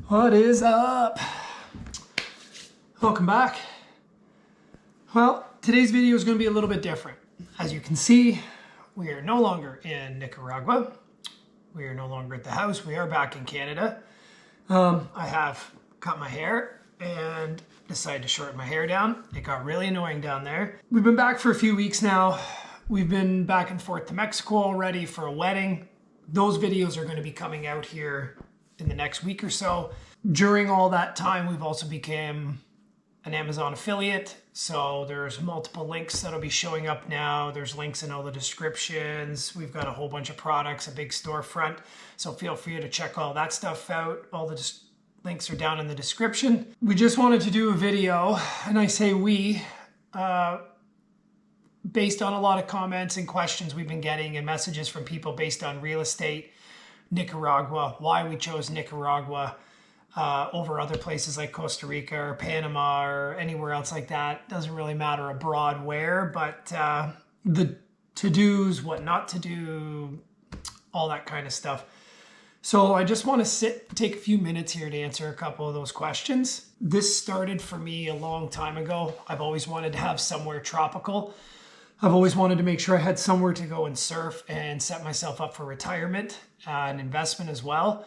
What is up? Welcome back. Well, today's video is going to be a little bit different. As you can see, we are no longer in Nicaragua. We are no longer at the house. We are back in Canada. I have cut my hair and decided to shorten my hair down. It got really annoying down there. We've been back for a few weeks now. We've been back and forth to Mexico already for a wedding. Those videos are going to be coming out here in the next week or so. During all that time, we've also become an Amazon affiliate. So there's multiple links that'll be showing up now. There's links in all the descriptions. We've got a whole bunch of products, a big storefront. So feel free to check all that stuff out. All the links are down in the description. We just wanted to do a video, and I say we, based on a lot of comments and questions we've been getting and messages from people based on real estate, Nicaragua, why we chose Nicaragua over other places like Costa Rica or Panama or anywhere else like that. Doesn't really matter abroad where, but the to-dos, what not to do, all that kind of stuff. So I just want to take a few minutes here to answer a couple of those questions. This started for me a long time ago. I've always wanted to have somewhere tropical. I've always wanted to make sure I had somewhere to go and surf and set myself up for retirement, and investment as well.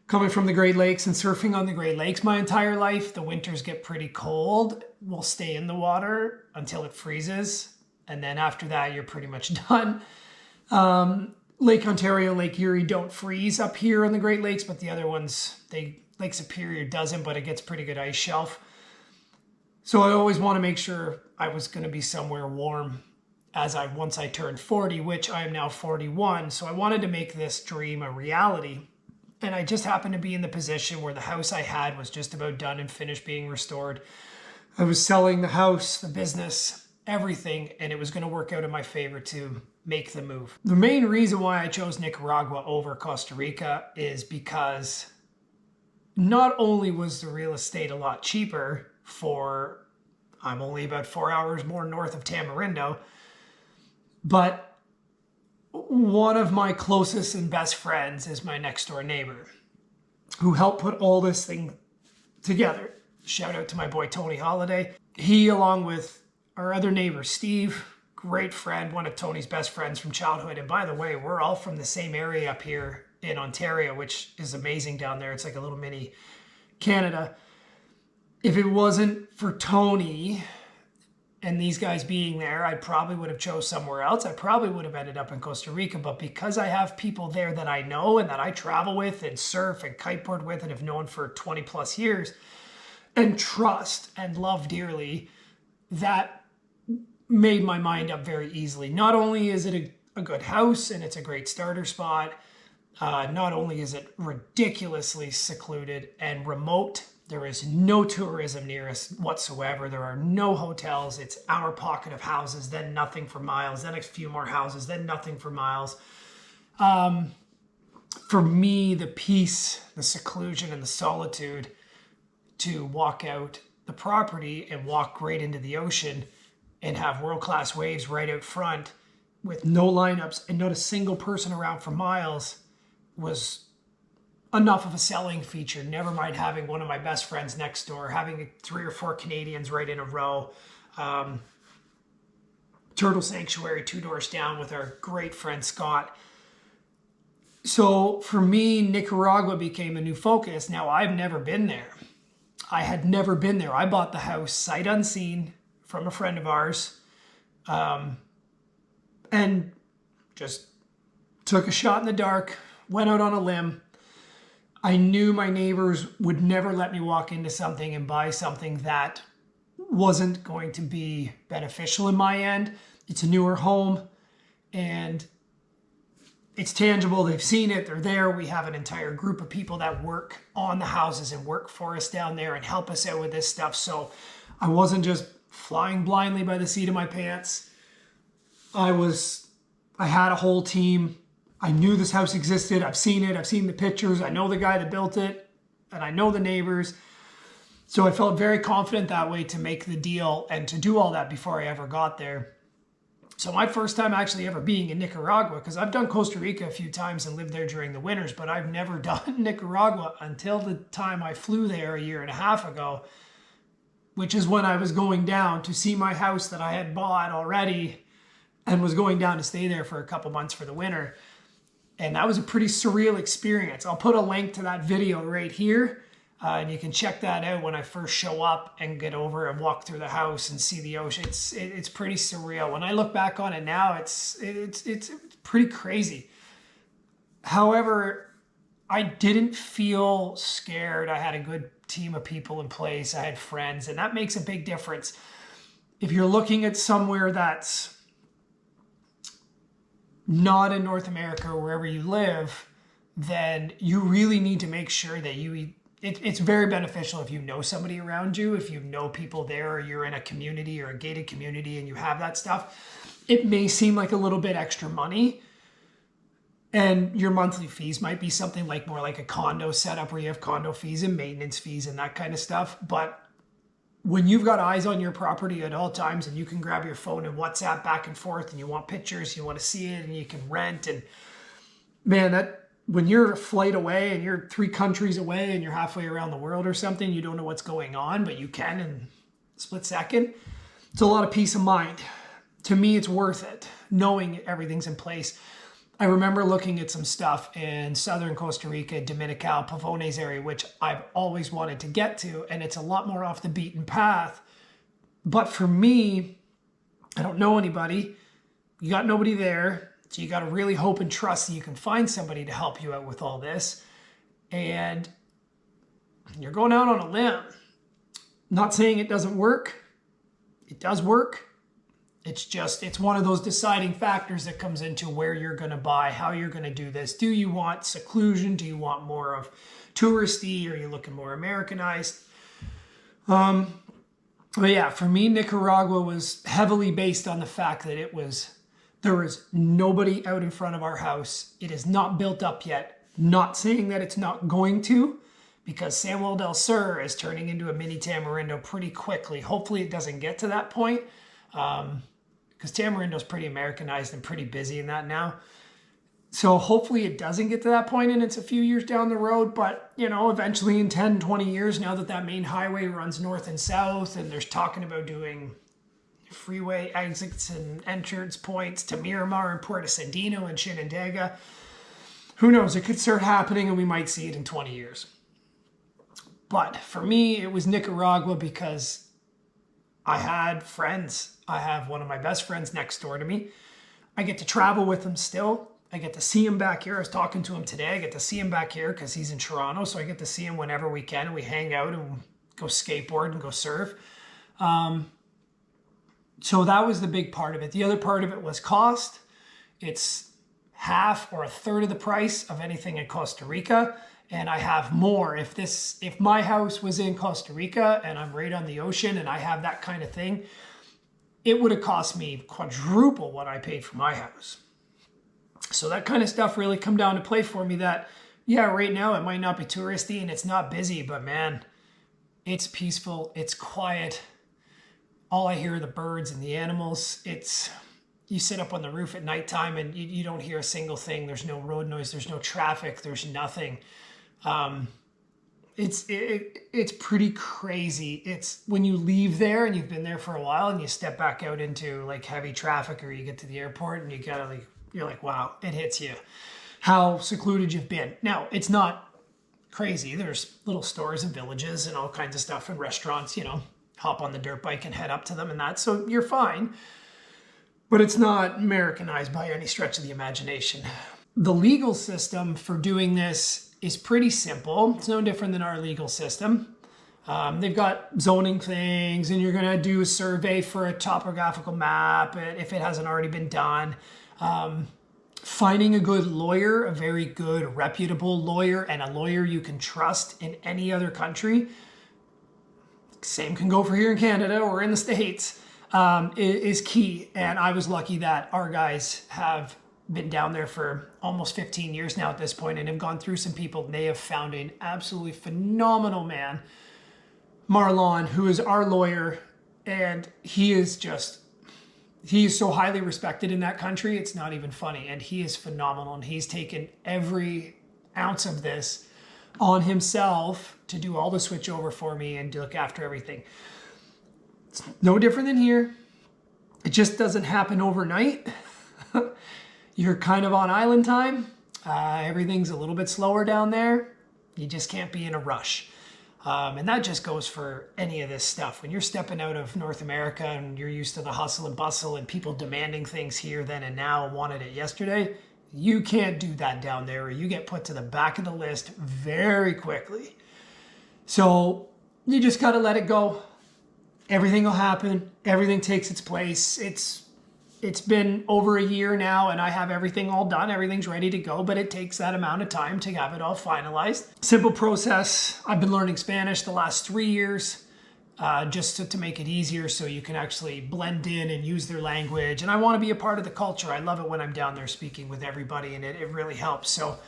Coming from the Great Lakes and surfing on the Great Lakes my entire life, the winters get pretty cold. We'll stay in the water until it freezes. And then after that, you're pretty much done. Lake Ontario, Lake Erie don't freeze up here on the Great Lakes, but the other ones, Lake Superior doesn't, but it gets pretty good ice shelf. So I always want to make sure I was going to be somewhere warm once I turned 40, which I am now 41. So I wanted to make this dream a reality. And I just happened to be in the position where the house I had was just about done and finished being restored. I was selling the house, the business, everything, and it was going to work out in my favor to make the move. The main reason why I chose Nicaragua over Costa Rica is because not only was the real estate a lot cheaper I'm only about 4 hours more north of Tamarindo, but one of my closest and best friends is my next door neighbor who helped put all this thing together. Shout out to my boy, Tony Holiday. He, along with our other neighbor, Steve, great friend, one of Tony's best friends from childhood. And by the way, we're all from the same area up here in Ontario, which is amazing down there. It's like a little mini Canada. If it wasn't for Tony and these guys being there, I probably would have chose somewhere else. I probably would have ended up in Costa Rica, but because I have people there that I know and that I travel with and surf and kiteboard with and have known for 20 plus years and trust and love dearly, that made my mind up very easily. Not only is it a good house and it's a great starter spot, not only is it ridiculously secluded and remote. There is no tourism near us whatsoever. There are no hotels. It's our pocket of houses, then nothing for miles, then a few more houses, then nothing for miles. For me, the peace, the seclusion, and the solitude to walk out the property and walk right into the ocean and have world-class waves right out front with no lineups and not a single person around for miles was enough of a selling feature. Never mind having one of my best friends next door, having 3 or 4 Canadians right in a row. Turtle Sanctuary 2 doors down with our great friend Scott. So for me, Nicaragua became a new focus. Now, I've never been there. I had never been there. I bought the house sight unseen from a friend of ours, and just took a shot in the dark, went out on a limb. I knew my neighbors would never let me walk into something and buy something that wasn't going to be beneficial in my end. It's a newer home and it's tangible. They've seen it. They're there. We have an entire group of people that work on the houses and work for us down there and help us out with this stuff. So I wasn't just flying blindly by the seat of my pants. I had a whole team. I knew this house existed. I've seen it. I've seen the pictures. I know the guy that built it and I know the neighbors. So I felt very confident that way to make the deal and to do all that before I ever got there. So my first time actually ever being in Nicaragua, because I've done Costa Rica a few times and lived there during the winters, but I've never done Nicaragua until the time I flew there a year and a half ago, which is when I was going down to see my house that I had bought already and was going down to stay there for a couple months for the winter. And that was a pretty surreal experience. I'll put a link to that video right here. And you can check that out when I first show up and get over and walk through the house and see the ocean. It's pretty surreal. When I look back on it now, it's pretty crazy. However, I didn't feel scared. I had a good team of people in place. I had friends, and that makes a big difference. If you're looking at somewhere that's not in North America or wherever you live, then you really need to make sure that it's very beneficial if you know somebody around you, if you know people there, or you're in a community or a gated community and you have that stuff. It may seem like a little bit extra money, and your monthly fees might be something like more like a condo setup where you have condo fees and maintenance fees and that kind of stuff. But when you've got eyes on your property at all times and you can grab your phone and WhatsApp back and forth and you want pictures, you want to see it, and you can rent, and man, that when you're a flight away and you're 3 countries away and you're halfway around the world or something, you don't know what's going on, but you can in a split second. It's a lot of peace of mind. To me, it's worth it, knowing everything's in place. I remember looking at some stuff in southern Costa Rica, Dominical, Pavones area, which I've always wanted to get to, and it's a lot more off the beaten path. But for me, I don't know anybody. You got nobody there. So you got to really hope and trust that you can find somebody to help you out with all this. And you're going out on a limb. Not saying it doesn't work. It does work. It's one of those deciding factors that comes into where you're going to buy, how you're going to do this. Do you want seclusion? Do you want more of touristy? Are you looking more Americanized? But yeah, for me, Nicaragua was heavily based on the fact that there was nobody out in front of our house. It is not built up yet. Not saying that it's not going to, because San Juan del Sur is turning into a mini Tamarindo pretty quickly. Hopefully it doesn't get to that point, because Tamarindo is pretty Americanized and pretty busy in that now. So hopefully it doesn't get to that point and it's a few years down the road. But, eventually in 10, 20 years, now that main highway runs north and south, and there's talking about doing freeway exits and entrance points to Miramar and Puerto Sandino and Shenandoah. Who knows? It could start happening and we might see it in 20 years. But for me, it was Nicaragua because I had friends. I have one of my best friends next door to me. I get to travel with him still. I get to see him back here. I was talking to him today. I get to see him back here because he's in Toronto. So I get to see him whenever we can. And we hang out and go skateboard and go surf. So that was the big part of it. The other part of it was cost. It's half or a third of the price of anything in Costa Rica. And I have more. If my house was in Costa Rica and I'm right on the ocean and I have that kind of thing, it would have cost me quadruple what I paid for my house. So that kind of stuff really come down to play for me that, yeah, right now it might not be touristy and it's not busy, but man, it's peaceful, it's quiet. All I hear are the birds and the animals. You sit up on the roof at nighttime and you don't hear a single thing. There's no road noise. There's no traffic. There's nothing. It's pretty crazy. It's when you leave there and you've been there for a while and you step back out into like heavy traffic, or you get to the airport and you're like, wow, it hits you how secluded you've been. Now, it's not crazy. There's little stores and villages and all kinds of stuff and restaurants, hop on the dirt bike and head up to them and that. So you're fine, but it's not Americanized by any stretch of the imagination. The legal system for doing this is pretty simple. It's no different than our legal system. They've got zoning things, and you're going to do a survey for a topographical map if it hasn't already been done. Finding a good lawyer, a very good, reputable lawyer, and a lawyer you can trust in any other country, same can go for here in Canada or in the States, is key. And I was lucky that our guys have been down there for almost 15 years now at this point and have gone through some people. And they have found an absolutely phenomenal man, Marlon, who is our lawyer. And he is just he is so highly respected in that country, it's not even funny. And he is phenomenal. And he's taken every ounce of this on himself to do all the switchover for me and to look after everything. It's no different than here. It just doesn't happen overnight. You're kind of on island time. Everything's a little bit slower down there. You just can't be in a rush. And that just goes for any of this stuff. When you're stepping out of North America and you're used to the hustle and bustle and people demanding things here, then and now, and wanted it yesterday, you can't do that down there, or you get put to the back of the list very quickly. So you just got to let it go. Everything will happen. Everything takes its place. It's been over a year now and I have everything all done. Everything's ready to go, but it takes that amount of time to have it all finalized. Simple process. I've been learning Spanish the last 3 years just to make it easier so you can actually blend in and use their language. And I want to be a part of the culture. I love it when I'm down there speaking with everybody, and it really helps. So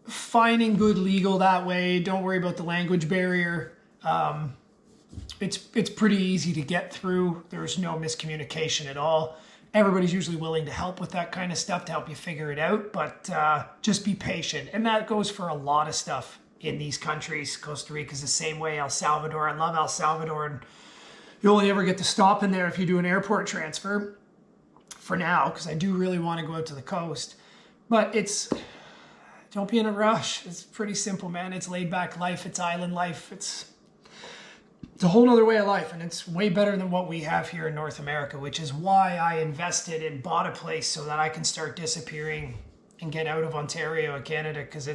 finding good legal that way. Don't worry about the language barrier. It's pretty easy to get through. There's no miscommunication at all. Everybody's usually willing to help with that kind of stuff to help you figure it out, but just be patient. And that goes for a lot of stuff in these countries. Costa Rica's the same way. El Salvador, I love El Salvador, and you only ever get to stop in there if you do an airport transfer for now, because I do really want to go out to the coast. But don't be in a rush. It's pretty simple, man. It's laid back life. It's island life. It's a whole nother way of life, and it's way better than what we have here in North America, which is why I invested and bought a place so that I can start disappearing and get out of Ontario and Canada, because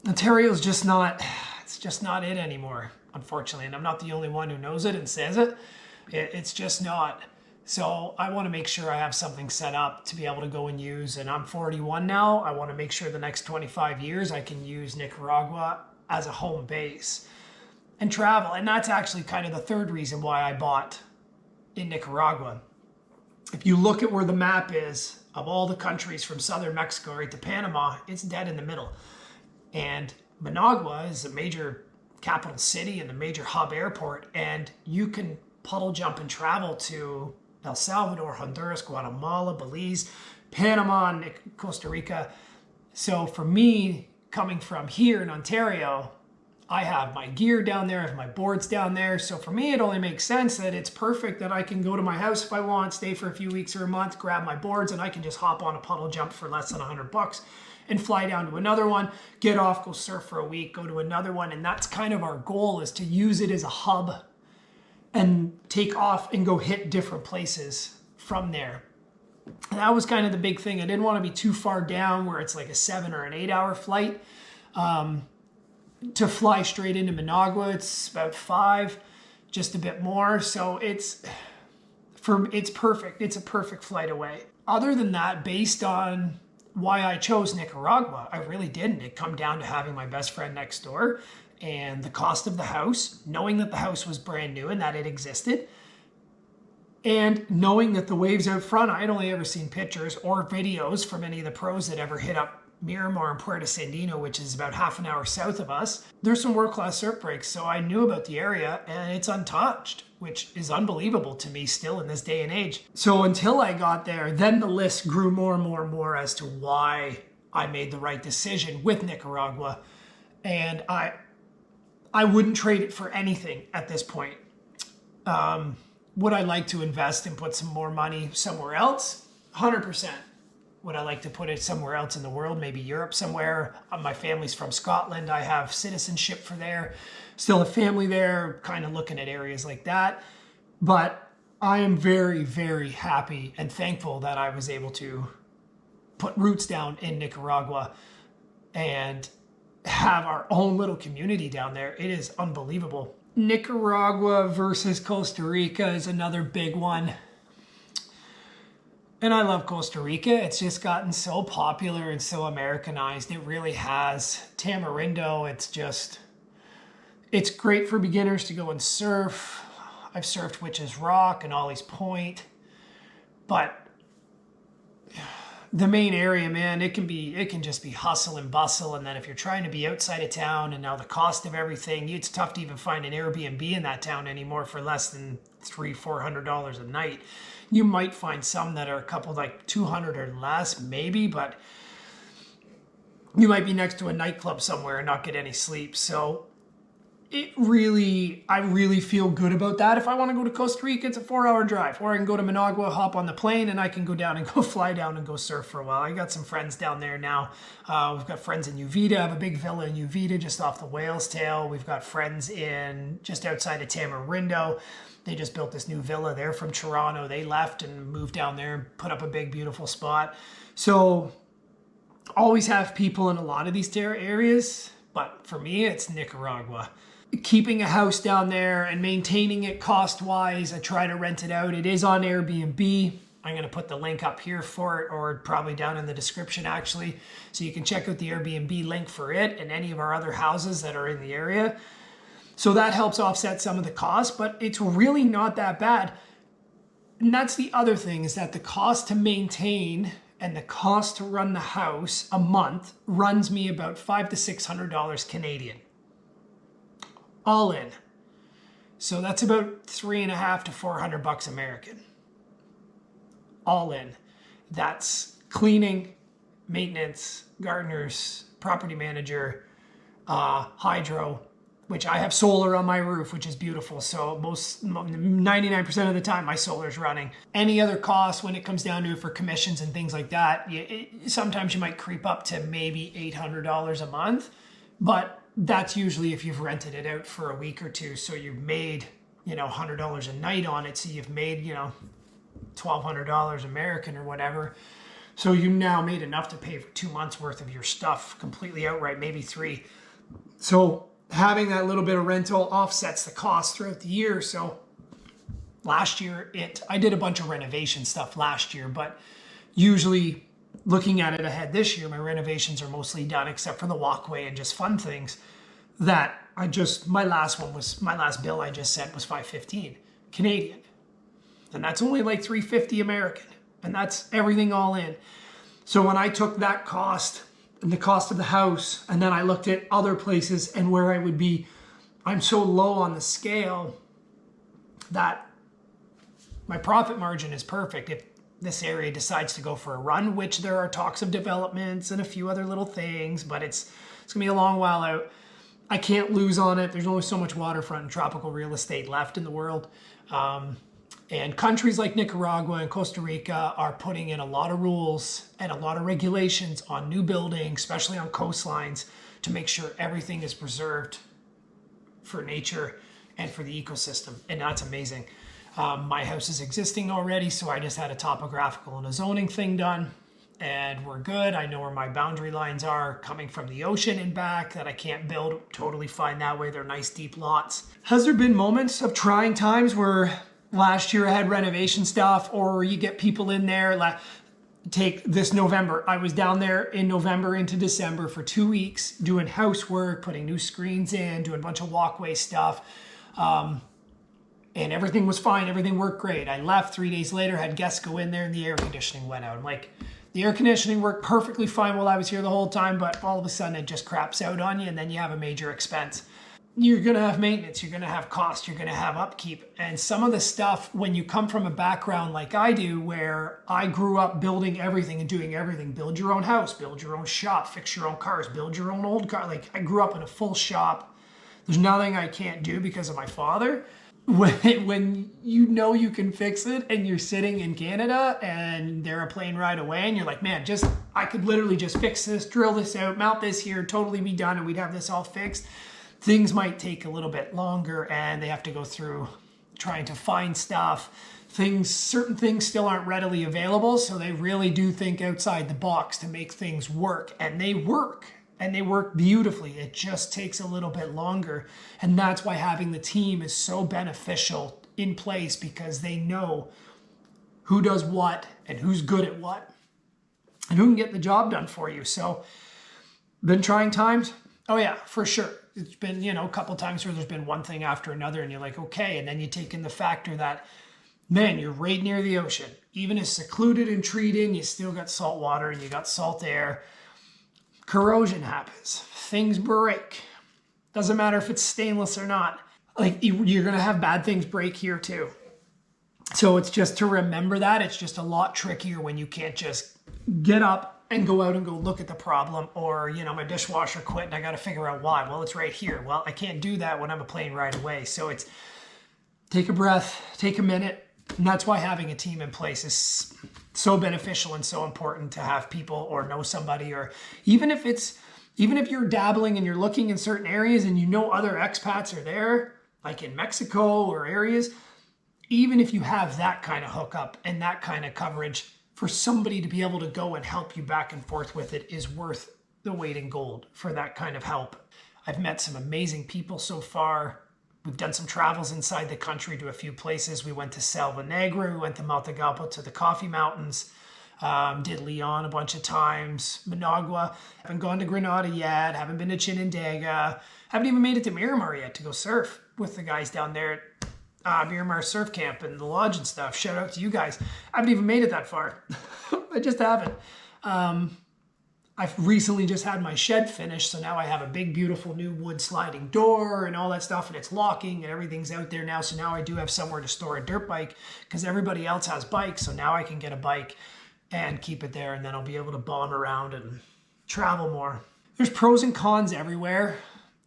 Ontario's just not it anymore, unfortunately. And I'm not the only one who knows it and says it. It's just not. So I want to make sure I have something set up to be able to go and use. And I'm 41 now. I want to make sure the next 25 years I can use Nicaragua as a home base and travel. And that's actually kind of the third reason why I bought in Nicaragua. If you look at where the map is of all the countries from southern Mexico right to Panama, it's dead in the middle. And Managua is a major capital city and a major hub airport, and you can puddle jump and travel to El Salvador, Honduras, Guatemala, Belize, Panama, and Costa Rica. So for me, coming from here in Ontario, I have my gear down there, I have my boards down there. So for me, it only makes sense that it's perfect that I can go to my house if I want, stay for a few weeks or a month, grab my boards, and I can just hop on a puddle jump for less than $100 and fly down to another one, get off, go surf for a week, go to another one. And that's kind of our goal, is to use it as a hub and take off and go hit different places from there. And that was kind of the big thing. I didn't want to be too far down where it's like a 7 or an 8 hour flight. To fly straight into Managua, it's about 5, just a bit more. So it's perfect. It's a perfect flight away. Other than that, based on why I chose Nicaragua, I really didn't. It come down to having my best friend next door and the cost of the house, knowing that the house was brand new and that it existed, and knowing that the waves out front, I had only ever seen pictures or videos from any of the pros that ever hit up Miramar and Puerto Sandino, which is about half an hour south of us. There's some world-class surf breaks, so I knew about the area, and it's untouched, which is unbelievable to me still in this day and age. So until I got there, then the list grew more and more and more as to why I made the right decision with Nicaragua, and I wouldn't trade it for anything at this point. Would I like to invest and put some more money somewhere else? 100%. Would I like to put it somewhere else in the world, maybe Europe somewhere? My family's from Scotland. I have citizenship for there. Still a family there, kind of looking at areas like that. But I am very, very happy and thankful that I was able to put roots down in Nicaragua and have our own little community down there. It is unbelievable. Nicaragua versus Costa Rica is another big one. And I love Costa Rica. It's just gotten so popular and so Americanized. It really has. Tamarindo, it's great for beginners to go and surf. I've surfed Witch's Rock and Ollie's Point. But the main area, man, it can just be hustle and bustle. And then if you're trying to be outside of town and now the cost of everything, it's tough to even find an Airbnb in that town anymore for less than $300-400 a night. You might find some that are a couple like 200 or less, maybe, but you might be next to a nightclub somewhere and not get any sleep. So I really feel good about that. If I want to go to Costa Rica, it's a 4-hour drive, or I can go to Managua, hop on the plane, and I can go down and go fly down and go surf for a while. I got some friends down there now. We've got friends in Uvita. I have a big villa in Uvita just off the Whale's Tail. We've got friends in just outside of Tamarindo. They just built this new villa. They're from Toronto. They left and moved down there and put up a big, beautiful spot. So always have people in a lot of these areas, but for me, it's Nicaragua. Keeping a house down there and maintaining it cost-wise, I try to rent it out. It is on Airbnb. I'm going to put the link up here for it, or probably down in the description actually. So you can check out the Airbnb link for it and any of our other houses that are in the area. So that helps offset some of the cost, but it's really not that bad. And that's the other thing, is that the cost to maintain and the cost to run the house a month runs me about $500 to $600 Canadian. All in. So that's about $350 to $400 American. All in. That's cleaning, maintenance, gardeners, property manager, hydro, which I have solar on my roof, which is beautiful. So 99% of the time my solar's running. Any other costs when it comes down to it for commissions and things like that, sometimes you might creep up to maybe $800 a month, but that's usually if you've rented it out for a week or two. So you've made, $100 a night on it. So you've made, $1,200 American or whatever. So you now made enough to pay for 2 months worth of your stuff completely outright, maybe 3. So having that little bit of rental offsets the cost throughout the year. So last year, I did a bunch of renovation stuff last year, but usually looking at it ahead this year, my renovations are mostly done except for the walkway and just fun things that my last bill I just sent was $515 Canadian. And that's only like $350 American. And that's everything all in. So when I took that cost and the cost of the house, and then I looked at other places and where I would be, I'm so low on the scale that my profit margin is perfect. If this area decides to go for a run, which there are talks of developments and a few other little things, but it's gonna be a long while out. I can't lose on it. There's only so much waterfront and tropical real estate left in the world. And countries like Nicaragua and Costa Rica are putting in a lot of rules and a lot of regulations on new building, especially on coastlines, to make sure everything is preserved for nature and for the ecosystem. And that's amazing. My house is existing already, so I just had a topographical and a zoning thing done, and we're good. I know where my boundary lines are coming from the ocean and back that I can't build. Totally fine that way. They're nice deep lots. Has there been moments of trying times where last year I had renovation stuff, or you get people in there? Take this November. I was down there in November into December for 2 weeks doing housework, putting new screens in, doing a bunch of walkway stuff. And everything was fine. Everything worked great. I left 3 days later, had guests go in there, and the air conditioning went out. I'm like, the air conditioning worked perfectly fine while I was here the whole time, but all of a sudden it just craps out on you, and then you have a major expense. You're going to have maintenance. You're going to have cost. You're going to have upkeep. And some of the stuff, when you come from a background like I do, where I grew up building everything and doing everything, build your own house, build your own shop, fix your own cars, build your own old car. Like, I grew up in a full shop. There's nothing I can't do because of my father. When you know you can fix it and you're sitting in Canada and they're a plane ride away and you're like, man, I could literally just fix this, drill this out, mount this here, totally be done, and we'd have this all fixed. Things might take a little bit longer, and they have to go through trying to find stuff. Certain things still aren't readily available, so they really do think outside the box to make things work, and they work. And they work beautifully. It just takes a little bit longer. And that's why having the team is so beneficial in place, because they know who does what and who's good at what and who can get the job done for you. So, been trying times? Oh yeah, for sure. It's been, a couple times where there's been one thing after another and you're like, okay. And then you take in the factor that, man, you're right near the ocean. even as secluded and treated, you still got salt water and you got salt air. Corrosion happens. Things break. Doesn't matter if it's stainless or not. Like, you're going to have bad things break here too. So it's just to remember that. It's just a lot trickier when you can't just get up and go out and go look at the problem, or, you know, my dishwasher quit and I got to figure out why. Well, it's right here. Well, I can't do that when I'm a plane right away. So it's take a breath, take a minute. And that's why having a team in place is so beneficial and so important, to have people or know somebody, or even if you're dabbling and you're looking in certain areas and you know other expats are there, like in Mexico or areas, even if you have that kind of hookup and that kind of coverage, for somebody to be able to go and help you back and forth with it is worth the weight in gold for that kind of help. I've met some amazing people so far. We've done some travels inside the country to a few places. We went to Selva Negra, we went to Maltagalpa to the Coffee Mountains, did Leon a bunch of times, Managua. Haven't gone to Grenada yet, haven't been to Chinandega, haven't even made it to Miramar yet to go surf with the guys down there at Miramar Surf Camp and the lodge and stuff. Shout out to you guys. I haven't even made it that far. I just haven't. I've recently just had my shed finished, so now I have a big, beautiful new wood sliding door and all that stuff, and it's locking and everything's out there now. So now I do have somewhere to store a dirt bike, because everybody else has bikes. So now I can get a bike and keep it there, and then I'll be able to bomb around and travel more. There's pros and cons everywhere,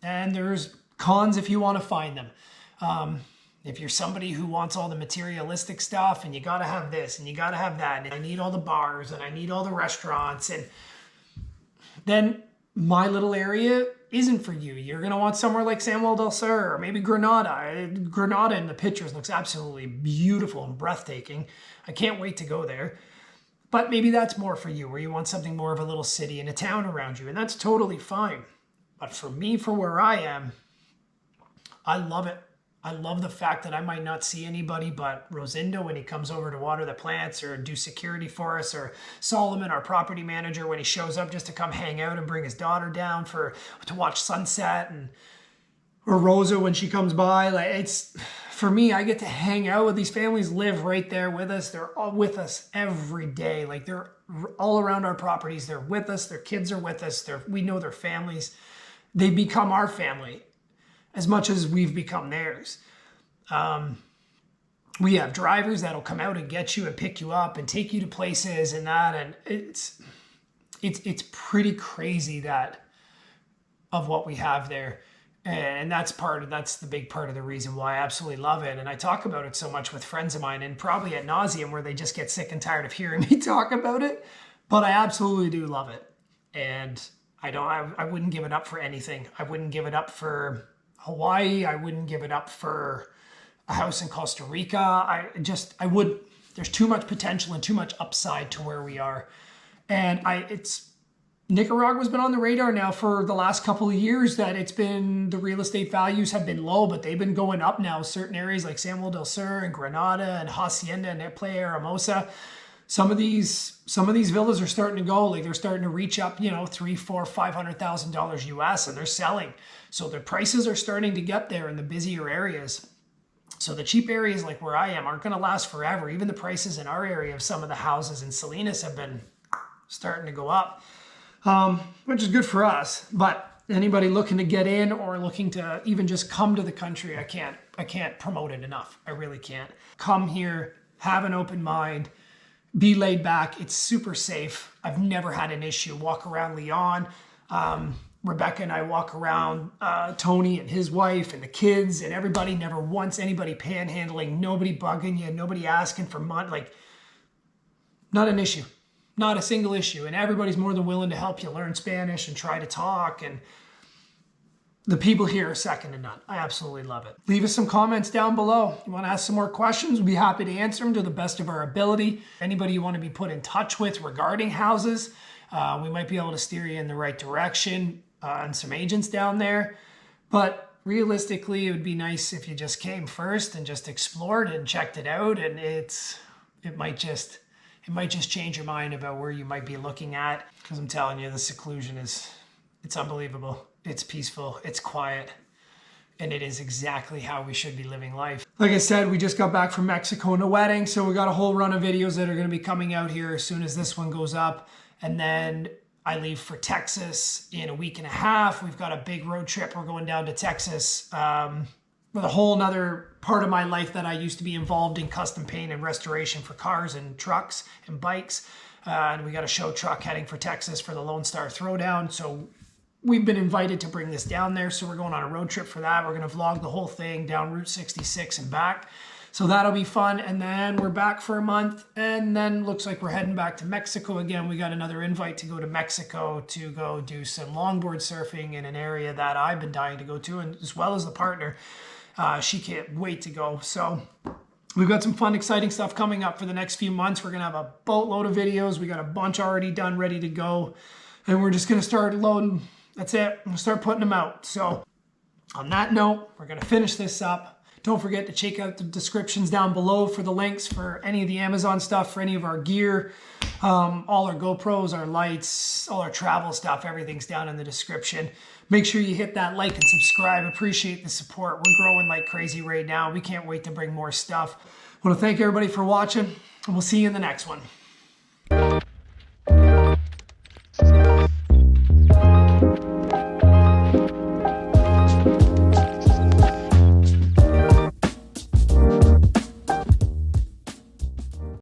and there's cons if you want to find them. If you're somebody who wants all the materialistic stuff and you got to have this and you got to have that, and I need all the bars and I need all the restaurants, and then my little area isn't for you. You're going to want somewhere like San Juan del Sur or maybe Granada. Granada in the pictures looks absolutely beautiful and breathtaking. I can't wait to go there. But maybe that's more for you, where you want something more of a little city and a town around you, and that's totally fine. But for me, for where I am, I love it. I love the fact that I might not see anybody but Rosindo when he comes over to water the plants or do security for us, or Solomon, our property manager, when he shows up just to come hang out and bring his daughter down to watch sunset, and or Rosa when she comes by. Like, it's, for me, I get to hang out with these families, live right there with us. They're all with us every day. Like, they're all around our properties. They're with us. Their kids are with us. We know their families. They become our family as much as we've become theirs. We have drivers that'll come out and get you and pick you up and take you to places and that, and it's pretty crazy that of what we have there. And that's the big part of the reason why I absolutely love it. And I talk about it so much with friends of mine, and probably ad nauseum, where they just get sick and tired of hearing me talk about it. But I absolutely do love it. And I wouldn't give it up for anything. I wouldn't give it up for Hawaii. I wouldn't give it up for a house in Costa Rica. There's too much potential and too much upside to where we are. And Nicaragua's been on the radar now for the last couple of years, that the real estate values have been low, but they've been going up now. Certain areas like San Juan del Sur and Granada and Hacienda and Playa Hermosa, some of these villas are starting to go, like, they're starting to reach up, $300,000, $400,000, $500,000 US, and they're selling. So their prices are starting to get there in the busier areas. So the cheap areas like where I am aren't going to last forever. Even the prices in our area of some of the houses in Salinas have been starting to go up, which is good for us. But anybody looking to get in or looking to even just come to the country, I can't promote it enough. I really can't. Come here, have an open mind, be laid back. It's super safe. I've never had an issue. Walk around Leon. Rebecca and I walk around, Tony and his wife and the kids and everybody, never once anybody panhandling, nobody bugging you, nobody asking for money. Like, not an issue, not a single issue. And everybody's more than willing to help you learn Spanish and try to talk. And the people here are second to none. I absolutely love it. Leave us some comments down below. You want to ask some more questions? We'll be happy to answer them to the best of our ability. Anybody you want to be put in touch with regarding houses, we might be able to steer you in the right direction. And some agents down there. But realistically, it would be nice if you just came first and just explored and checked it out. And it might just change your mind about where you might be looking at. Because I'm telling you, the seclusion it's unbelievable. It's peaceful. It's quiet. and it is exactly how we should be living life. Like I said, we just got back from Mexico and a wedding, so we got a whole run of videos that are going to be coming out here as soon as this one goes up. And then I leave for Texas in a week and a half. We've got a big road trip. We're going down to Texas with a whole nother part of my life that I used to be involved in custom paint and restoration for cars and trucks and bikes. And we got a show truck heading for Texas for the Lone Star Throwdown. So we've been invited to bring this down there. So we're going on a road trip for that. We're going to vlog the whole thing down Route 66 and back. So that'll be fun. And then we're back for a month. And then looks like we're heading back to Mexico again. We got another invite to go to Mexico to go do some longboard surfing in an area that I've been dying to go to, and as well as the partner. She can't wait to go. So we've got some fun, exciting stuff coming up for the next few months. We're going to have a boatload of videos. We got a bunch already done, ready to go. And we're just going to start loading. That's it. I'm going to start putting them out. So on that note, we're going to finish this up. Don't forget to check out the descriptions down below for the links for any of the Amazon stuff, for any of our gear, all our GoPros, our lights, all our travel stuff. Everything's down in the description. Make sure you hit that like and subscribe. Appreciate the support. We're growing like crazy right now. We can't wait to bring more stuff. I want to thank everybody for watching, and we'll see you in the next one.